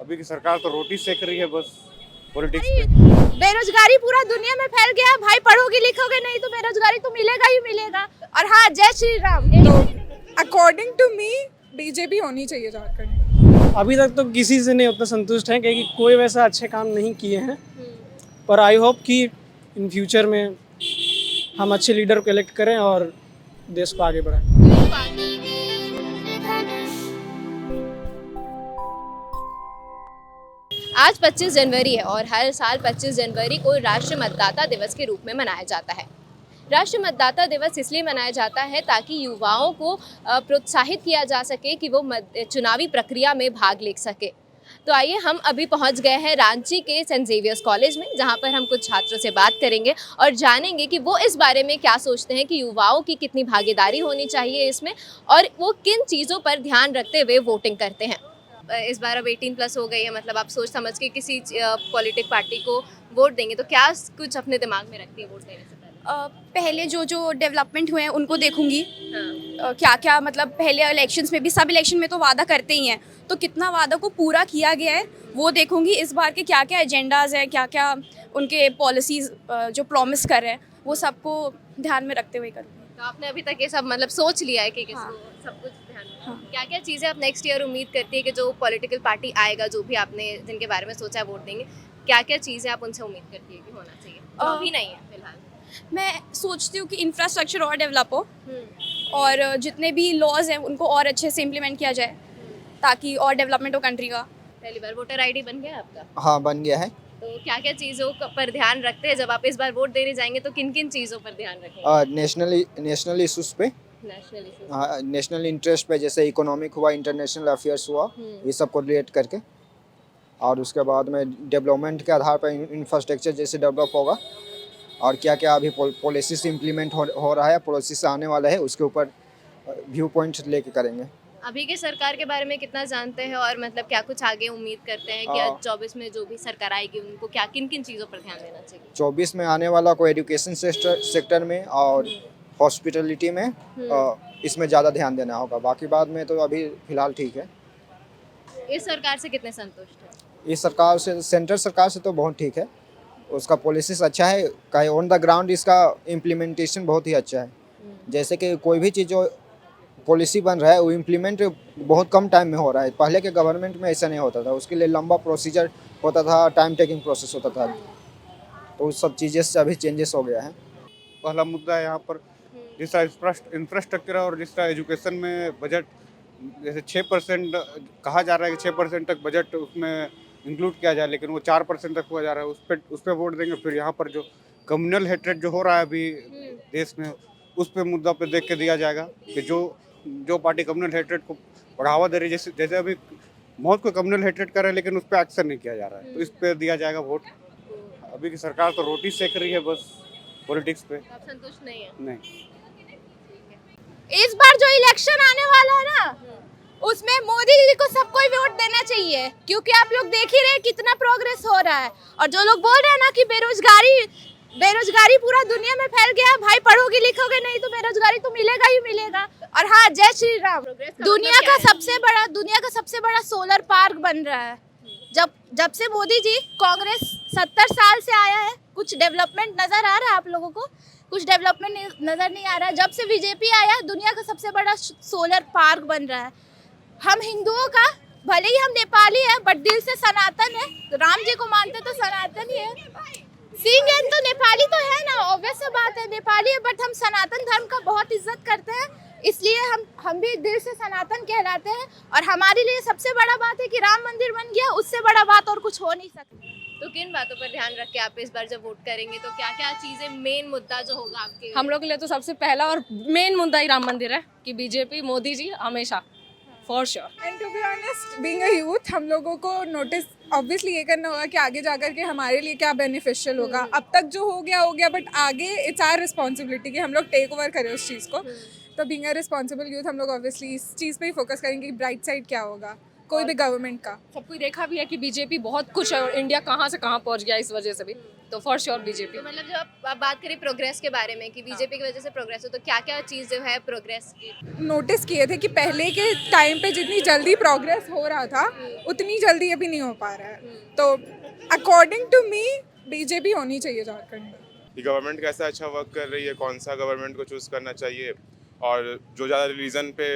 अभी की सरकार तो रोटी सेक रही है बस पॉलिटिक्स भाई, पे। बेरोजगारी पूरा दुनिया में फैल गया भाई। पढ़ोगे लिखोगे नहीं तो बेरोजगारी तो मिलेगा ही मिलेगा। और हाँ, जय श्री राम। तो अकॉर्डिंग टू मी बीजेपी होनी चाहिए झारखंड में। अभी तक तो किसी से नहीं उतना संतुष्ट हैं क्योंकि कोई वैसा अच्छे काम नहीं किए हैं। पर आई होप कि इन फ्यूचर में हम अच्छे लीडर को इलेक्ट करें और देश को आगे बढ़ाएं। आज 25 जनवरी है और हर साल 25 जनवरी को राष्ट्रीय मतदाता दिवस के रूप में मनाया जाता है। राष्ट्रीय मतदाता दिवस इसलिए मनाया जाता है ताकि युवाओं को प्रोत्साहित किया जा सके कि वो चुनावी प्रक्रिया में भाग ले सके। तो आइए हम अभी पहुंच गए हैं रांची के सेंट जेवियर्स कॉलेज में, जहां पर हम कुछ छात्रों से बात करेंगे और जानेंगे कि वो इस बारे में क्या सोचते हैं कि युवाओं की कितनी भागीदारी होनी चाहिए इसमें और वो किन चीज़ों पर ध्यान रखते हुए वोटिंग करते हैं। इस बार अब 18+ हो गई है, मतलब आप सोच समझ के किसी पॉलिटिक पार्टी को वोट देंगे तो क्या कुछ अपने दिमाग में रखती है वोट देने से पहले? पहले जो डेवलपमेंट हुए हैं उनको देखूंगी। हाँ। क्या क्या मतलब पहले इलेक्शंस में भी, सब इलेक्शन में तो वादा करते ही हैं, तो कितना वादा को पूरा किया गया है वो देखूंगी। इस बार के क्या क्या एजेंडाज हैं, क्या क्या उनके पॉलिसीज जो प्रॉमिस कर रहे हैं, वो सबको ध्यान में रखते हुए करूँगी। तो आपने अभी तक ये सब मतलब सोच लिया है कि किसको हाँ। सब कुछ ध्यान में? हाँ। क्या क्या चीज़ें आप नेक्स्ट ईयर उम्मीद करती है कि जो पॉलिटिकल पार्टी आएगा, जो भी आपने जिनके बारे में सोचा है वोट देंगे, क्या क्या चीज़ें आप उनसे उम्मीद करती है कि होना चाहिए जो अभी नहीं है फिलहाल? मैं सोचती हूँ कि इंफ्रास्ट्रक्चर और डेवलप हो और जितने भी लॉज हैं उनको और अच्छे से इम्प्लीमेंट किया जाए ताकि और डेवलपमेंट हो कंट्री का। पहली बार वोटर आईडी बन गया आपका? हाँ, बन गया है। तो क्या क्या चीज़ों पर ध्यान रखते हैं जब आप इस बार वोट देने जाएंगे, तो किन किन चीज़ों पर ध्यान रखेंगे? नेशनल इश्यूज पे, नेशनल इशूज। हाँ, नेशनल इंटरेस्ट पे, जैसे इकोनॉमिक हुआ, इंटरनेशनल अफेयर्स हुआ, ये सब को रिलेट करके। और उसके बाद में डेवलपमेंट के आधार पर इंफ्रास्ट्रक्चर जैसे डेवलप होगा और क्या क्या अभी पॉलिसीज इम्प्लीमेंट हो रहा है, पॉलिसीज आने वाला है, उसके ऊपर व्यू पॉइंट लेके करेंगे। अभी के सरकार के बारे में कितना जानते हैं और मतलब क्या कुछ आगे उम्मीद करते हैं कि 24 में जो भी सरकार आएगी उनको क्या किन किन चीज़ों पर ध्यान देना चाहिए? 24 में आने वाला को एजुकेशन सेक्टर में और हॉस्पिटलिटी में इसमें ज़्यादा ध्यान देना होगा। बाकी बाद में तो अभी फ़िलहाल ठीक है। इस सरकार से कितने संतुष्ट हैं? इस सरकार से, सेंट्रल सरकार से तो बहुत ठीक है, उसका पॉलिसीज अच्छा है, कहीं ऑन द ग्राउंड इसका इम्प्लीमेंटेशन बहुत ही अच्छा है। जैसे कि कोई भी चीज़ जो पॉलिसी बन रहा है वो इम्प्लीमेंट बहुत कम टाइम में हो रहा है। पहले के गवर्नमेंट में ऐसा नहीं होता था, उसके लिए लंबा प्रोसीजर होता था, टाइम टेकिंग प्रोसेस होता था। तो उस सब चीज़ें से अभी चेंजेस हो गया है। पहला मुद्दा है यहाँ पर जिस तरह इंफ्रास्ट्रक्चर और जिस तरह एजुकेशन में बजट जैसे 6% कहा जा रहा है कि 6% तक बजट उसमें इंक्लूड किया जाए, लेकिन वो 4% तक हुआ जा रहा है। उस पर वोट देंगे। फिर यहाँ पर जो कम्युनल हेट्रेड जो हो रहा है अभी देश में, उस पे मुद्दा पे देख के दिया जाएगा कि जो पार्टी कम्युनल हेट्रेड को बढ़ावा दे रही है, जैसे अभी मौत को कम्युनल हेट्रेड कर रहे हैं लेकिन उस पर एक्शन नहीं किया जा रहा है, तो इस पे दिया जाएगा वोट। अभी की सरकार तो रोटी सेक रही है बस पॉलिटिक्स पे। तो आप संतुष्ट नहीं है? नहीं, इस बार जो इलेक्शन आने वाला है ना, उसमें मोदी जी को सबको ही वोट देना चाहिए, क्योंकि आप लोग देख ही रहे हैं कितना प्रोग्रेस हो रहा है। और जो लोग बोल रहे हैं ना कि बेरोजगारी पूरा दुनिया में फैल गया भाई, पढ़ोगे लिखोगे नहीं तो बेरोजगारी तो मिलेगा ही मिलेगा। और हाँ, जय श्री राम। दुनिया का सबसे बड़ा सोलर पार्क बन रहा है। जब से मोदी जी, कांग्रेस 70 साल से आया है, कुछ डेवलपमेंट नजर आ रहा है आप लोगों को? कुछ डेवलपमेंट नजर नहीं आ रहा है। जब से बीजेपी आया, दुनिया का सबसे बड़ा सोलर पार्क बन रहा है। हम हिंदुओं का, भले ही हम नेपाली है बट दिल से सनातन है, तो राम जी को मानते तो सनातन ही है। सिंह है तो नेपाली तो है ना, ऑब्वियस सी बात है, नेपाली है, बट हम सनातन धर्म का बहुत इज्जत करते हैं, इसलिए हम भी दिल से सनातन कहलाते हैं। और हमारे लिए सबसे बड़ा बात है कि राम मंदिर बन गया, उससे बड़ा बात और कुछ हो नहीं सकती। तो किन बातों पर ध्यान रख के आप इस बार जब वोट करेंगे तो क्या क्या चीजें मेन मुद्दा जो होगा आपके? हम लोग के लिए तो सबसे पहला और मेन मुद्दा ही राम मंदिर है कि बीजेपी मोदी जी हमेशा for sure. And to be honest, being a youth, हम लोगों को नोटिस ऑब्वियसली ये करना होगा कि आगे जाकर के हमारे लिए क्या बेनिफिशियल होगा। अब तक जो हो गया, बट आगे इट्स आवर रिस्पॉन्सिबिलिटी कि हम लोग टेक ओवर करें उस चीज़ को। तो बीइंग अ रिस्पॉन्सिबल यूथ हम लोग ऑब्वियसली इस चीज़ पे ही फोकस करेंगे कि ब्राइट साइड क्या होगा, कोई भी गवर्नमेंट का। सबको देखा भी है कि बीजेपी बहुत कुछ है और इंडिया कहाँ से कहाँ पहुंच गया इस वजह से भी, तो फॉर श्योर बीजेपी। तो मतलब जब आप बात करें प्रोग्रेस के बारे में कि बीजेपी की वजह से प्रोग्रेस हो, तो क्या क्या चीज़ जो है प्रोग्रेस की? नोटिस किए थे कि पहले के टाइम पे जितनी जल्दी प्रोग्रेस हो रहा था उतनी जल्दी अभी नहीं हो पा रहा है। तो अकॉर्डिंग टू मी बीजेपी होनी चाहिए झारखंड में। कि गवर्नमेंट कैसा अच्छा वर्क कर रही है, कौन सा गवर्नमेंट को चूज़ करना चाहिए, और जो ज़्यादा रिलीजन पे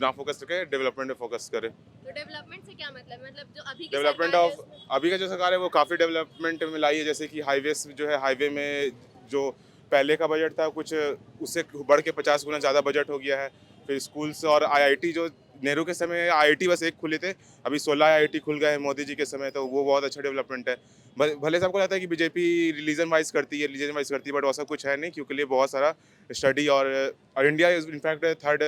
ना फोकस करके डेवलपमेंट पे फोकस करे। तो डेवलपमेंट से क्या मतलब जो अभी की डेवलपमेंट सरकार ऑफ अभी का जो सरकार है वो काफ़ी डेवलपमेंट में लाई है, जैसे कि हाईवेज जो है, हाईवे में जो पहले का बजट था कुछ उससे बढ़ के 50 गुना ज़्यादा बजट हो गया है। फिर स्कूल्स और आईआईटी, जो नेहरू के समय आईआईटी बस एक खुले थे, अभी 16 आईआईटी खुल गए हैं मोदी जी के समय, तो वो बहुत अच्छा डेवलपमेंट है। भले सबको लगता है कि बीजेपी रिलीजन वाइज करती है, बट ऐसा कुछ है नहीं, क्योंकि लिए बहुत सारा स्टडी और इंडिया इनफैक्ट 3rd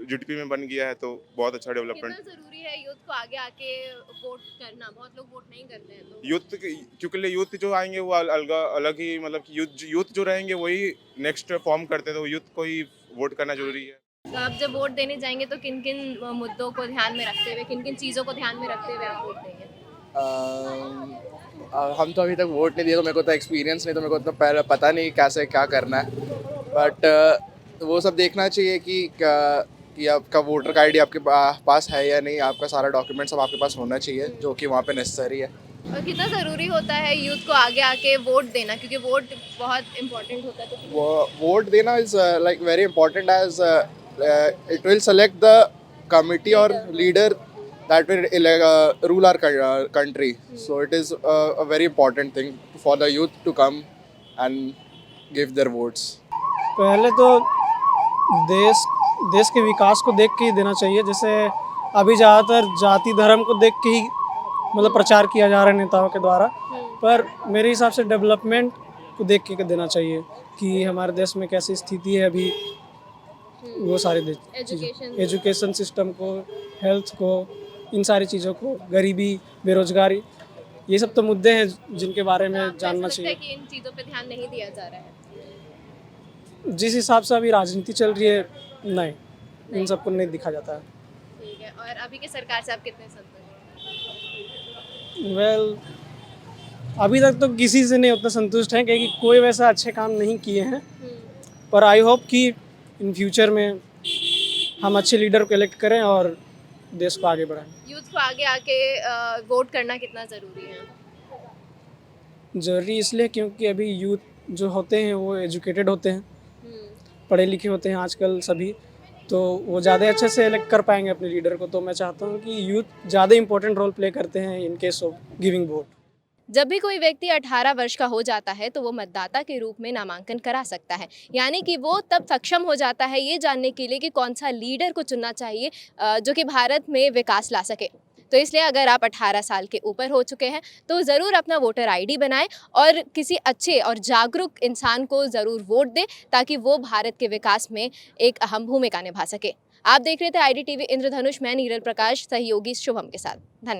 जीडीपी में बन गया है, तो बहुत अच्छा डेवलपमेंट। कितना जरूरी है यूथ को आगे आके वोट करना? बहुत लोग वोट नहीं करते हैं, तो यूथ, क्योंकि लिए यूथ जो आएंगे वो अलग ही, मतलब कि यूथ जो रहेंगे वही नेक्स्ट फॉर्म करते हैं, तो यूथ को ही वोट करना जरूरी है। तो आप जब वोट देने जाएंगे तो किन किन मुद्दों को ध्यान में रखते हुए, किन किन चीज़ों को ध्यान में रखते हुए आप वोट देंगे? हम तो अभी तक वोट नहीं दिए, तो मेरे को तो एक्सपीरियंस नहीं, तो मेरे को इतना पता नहीं कैसे क्या करना है। बट वो सब देखना चाहिए कि आपका वोटर का आईडी आपके पास है या नहीं, आपका सारा डॉक्यूमेंट सब आपके पास होना चाहिए, जो कि वहाँ पे नेसेसरी है। और कितना ज़रूरी होता है यूथ को आगे आके वोट देना, क्योंकि वोट बहुत इम्पोर्टेंट होता है? तो वो वोट देना is like very important, as it will select the committee और leader that will rule our country. So it is a very important thing for the youth to come and give their votes. पहले तो देश के विकास को देख के ही देना चाहिए। जैसे अभी ज़्यादातर जाति धर्म को देख के ही मतलब प्रचार किया जा रहा है नेताओं के द्वारा, पर मेरे हिसाब से डेवलपमेंट को देख के देना चाहिए कि हमारे देश में कैसी स्थिति है अभी, वो सारे एजुकेशन सिस्टम को, हेल्थ को, इन सारी चीज़ों को, गरीबी, बेरोजगारी, ये सब तो मुद्दे हैं जिनके बारे में जानना चाहिए। कि इन चीज़ों पे ध्यान नहीं दिया जा रहा है? जिस हिसाब से अभी राजनीति चल रही है, नहीं, इन सबको नहीं दिखा जाता है। ठीक है। और अभी की सरकार से आप कितने संतुष्ट हैं? वेल, अभी तक तो किसी से नहीं उतना संतुष्ट हैं, क्योंकि कोई वैसा अच्छे काम नहीं किए हैं, पर आई होप कि इन फ्यूचर में हम अच्छे लीडर को इलेक्ट करें और देश को आगे बढ़ाएं। यूथ को आगे आके वोट करना कितना ज़रूरी है? ज़रूरी इसलिए क्योंकि अभी यूथ जो होते हैं वो एजुकेटेड होते हैं, पढ़े लिखे होते हैं आजकल सभी, तो वो ज़्यादा अच्छे से इलेक्ट कर पाएंगे अपने लीडर को। तो मैं चाहता हूँ कि यूथ ज़्यादा इंपॉर्टेंट रोल प्ले करते हैं in case of giving vote. जब भी कोई व्यक्ति 18 वर्ष का हो जाता है तो वो मतदाता के रूप में नामांकन करा सकता है, यानी कि वो तब सक्षम हो जाता है ये जानने के लिए कि कौन सा लीडर को चुनना चाहिए जो कि भारत में विकास ला सके। तो इसलिए अगर आप 18 साल के ऊपर हो चुके हैं तो ज़रूर अपना वोटर आईडी बनाएं और किसी अच्छे और जागरूक इंसान को ज़रूर वोट दें, ताकि वो भारत के विकास में एक अहम भूमिका निभा सके। आप देख रहे थे IDTV इंद्रधनुष, मैं नीरल प्रकाश, सहयोगी शुभम के साथ। धन्यवाद।